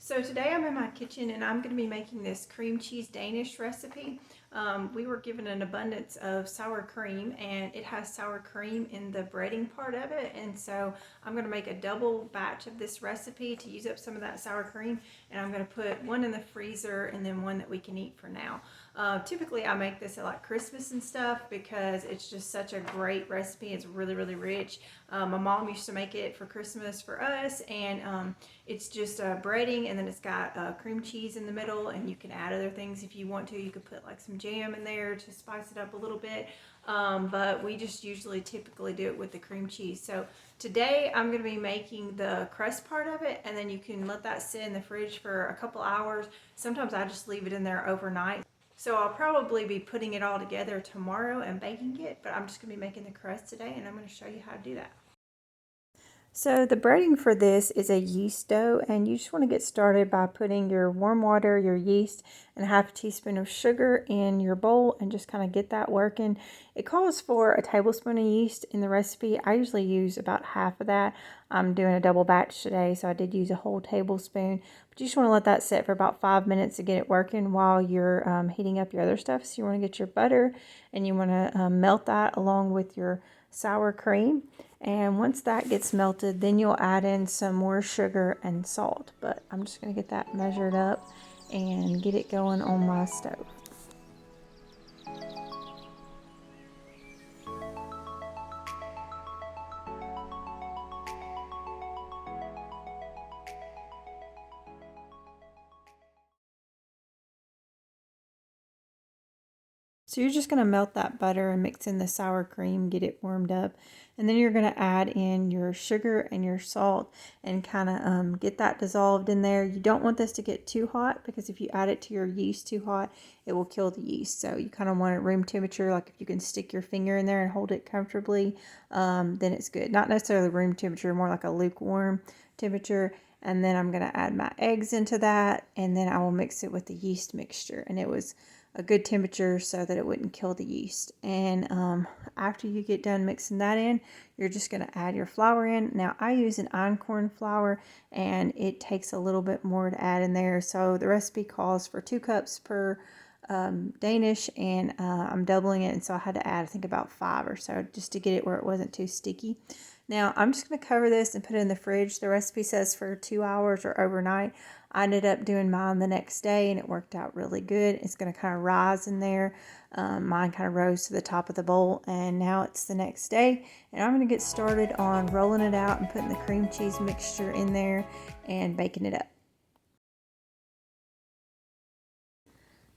So today I'm in my kitchen and I'm going to be making this cream cheese Danish recipe. We were given an abundance of sour cream and it has sour cream in the breading part of it, and so I'm going to make a double batch of this recipe to use up some of that sour cream, and I'm going to put one in the freezer and then one that we can eat for now. Typically I make this at like Christmas and stuff because it's just such a great recipe. It's really rich. My mom used to make it for Christmas for us, and it's just breading, and then it's got cream cheese in the middle, and you can add other things if you want to. You could put like some jam in there to spice it up a little bit, but we just typically do it with the cream cheese. So today I'm going to be making the crust part of it, and then you can let that sit in the fridge for a couple hours. Sometimes I just leave it in there overnight. So I'll probably be putting it all together tomorrow and baking it, but I'm just going to be making the crust today, and I'm going to show you how to do that. So the breading for this is a yeast dough, and you just want to get started by putting your warm water, your yeast, and a half a teaspoon of sugar in your bowl and just kind of get that working. It calls for a tablespoon of yeast in the recipe. I usually use about half of that. I'm doing a double batch today, so I did use a whole tablespoon. But you just want to let that sit for about 5 minutes to get it working while you're heating up your other stuff. So you want to get your butter and you want to melt that along with your sour cream. And once that gets melted, then you'll add in some more sugar and salt. But I'm just going to get that measured up and get it going on my stove. So you're just going to melt that butter and mix in the sour cream, get it warmed up, and then you're going to add in your sugar and your salt and kind of get that dissolved in there. You don't want this to get too hot, because if you add it to your yeast too hot, it will kill the yeast. So you kind of want it room temperature, like if you can stick your finger in there and hold it comfortably, then it's good. Not necessarily room temperature, more like a lukewarm temperature. And then I'm going to add my eggs into that, and then I will mix it with the yeast mixture. And it was a good temperature so that it wouldn't kill the yeast. And after you get done mixing that in, you're just going to add your flour in. Now I use an einkorn flour, and it takes a little bit more to add in there. So the recipe calls for 2 cups per Danish, and I'm doubling it, and so I had to add, I think, about 5 or so just to get it where it wasn't too sticky. Now I'm just going to cover this and put it in the fridge. The recipe says for 2 hours or overnight. I ended up doing mine the next day, and it worked out really good. It's going to kind of rise in there. Mine kind of rose to the top of the bowl, and now it's the next day, and I'm going to get started on rolling it out and putting the cream cheese mixture in there and baking it up.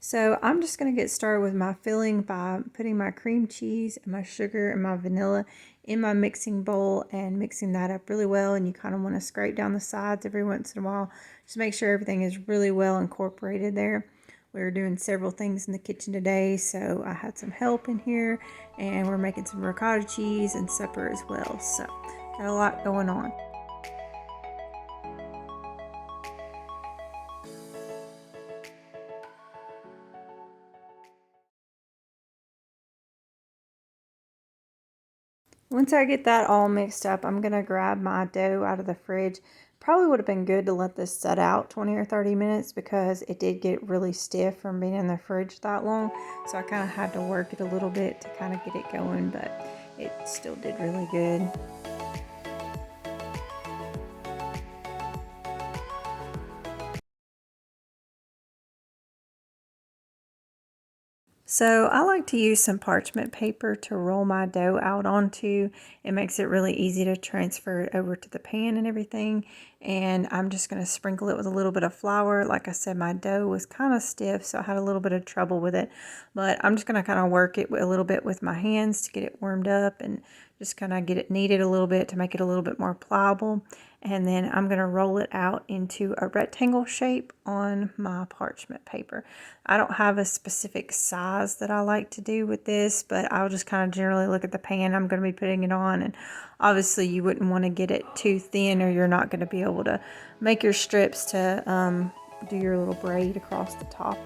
So I'm just going to get started with my filling by putting my cream cheese and my sugar and my vanilla in my mixing bowl and mixing that up really well. And you kind of want to scrape down the sides every once in a while. Just make sure everything is really well incorporated there. We were doing several things in the kitchen today, so I had some help in here, and we're making some ricotta cheese and supper as well. So got a lot going on. Once I get that all mixed up, I'm going to grab my dough out of the fridge. Probably would have been good to let this set out 20 or 30 minutes because it did get really stiff from being in the fridge that long. So I kind of had to work it a little bit to kind of get it going, but it still did really good. So I like to use some parchment paper to roll my dough out onto. It makes it really easy to transfer it over to the pan and everything. And I'm just going to sprinkle it with a little bit of flour. Like I said, my dough was kind of stiff, so I had a little bit of trouble with it. But I'm just going to kind of work it a little bit with my hands to get it warmed up and just kind of get it kneaded a little bit to make it a little bit more pliable. And then I'm going to roll it out into a rectangle shape on my parchment paper. I don't have a specific size that I like to do with this, but I'll just kind of generally look at the pan I'm going to be putting it on. And obviously you wouldn't want to get it too thin, or you're not going to be able to make your strips to do your little braid across the top.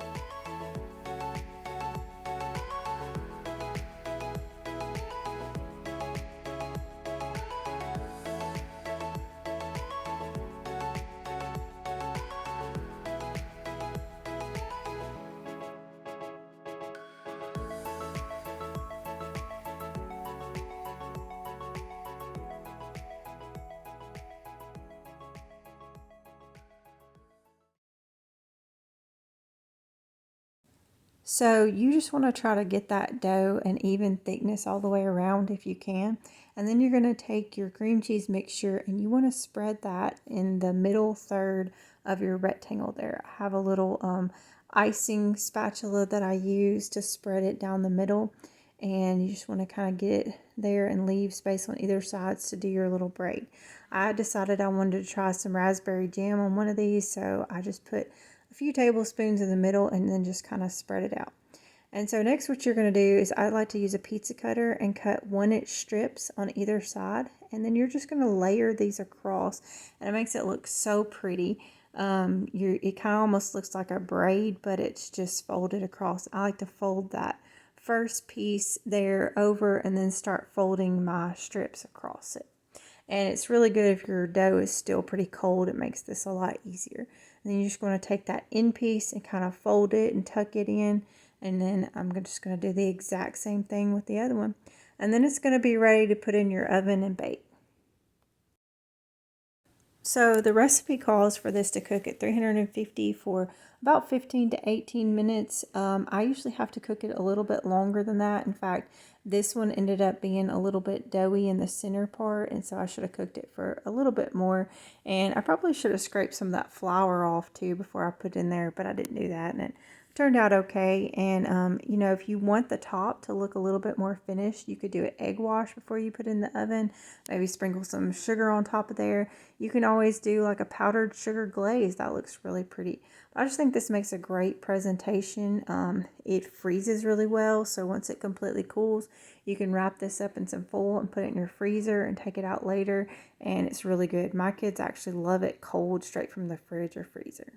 So you just want to try to get that dough an even thickness all the way around if you can. And then you're going to take your cream cheese mixture and you want to spread that in the middle third of your rectangle there. I have a little icing spatula that I use to spread it down the middle. And you just want to kind of get it there and leave space on either sides to do your little braid. I decided I wanted to try some raspberry jam on one of these, so I just put a few tablespoons in the middle and then just kind of spread it out. And so next what you're going to do is I like to use a pizza cutter and cut 1-inch strips on either side. And then you're just going to layer these across and it makes it look so pretty. It kind of almost looks like a braid, but it's just folded across. I like to fold that first piece there over and then start folding my strips across it. And it's really good if your dough is still pretty cold. It makes this a lot easier. And then you're just going to take that end piece and kind of fold it and tuck it in. And then I'm just going to do the exact same thing with the other one. And then it's going to be ready to put in your oven and bake. So the recipe calls for this to cook at 350 for about 15 to 18 minutes. I usually have to cook it a little bit longer than that. In fact, this one ended up being a little bit doughy in the center part, and so I should have cooked it for a little bit more. And I probably should have scraped some of that flour off too before I put it in there, but I didn't do that, and it turned out okay. And you know, if you want the top to look a little bit more finished, you could do an egg wash before you put it in the oven. Maybe sprinkle some sugar on top of there. You can always do like a powdered sugar glaze. That looks really pretty. But I just think this makes a great presentation. It freezes really well, so once it completely cools, you can wrap this up in some foil and put it in your freezer and take it out later, and it's really good. My kids actually love it cold, straight from the fridge or freezer.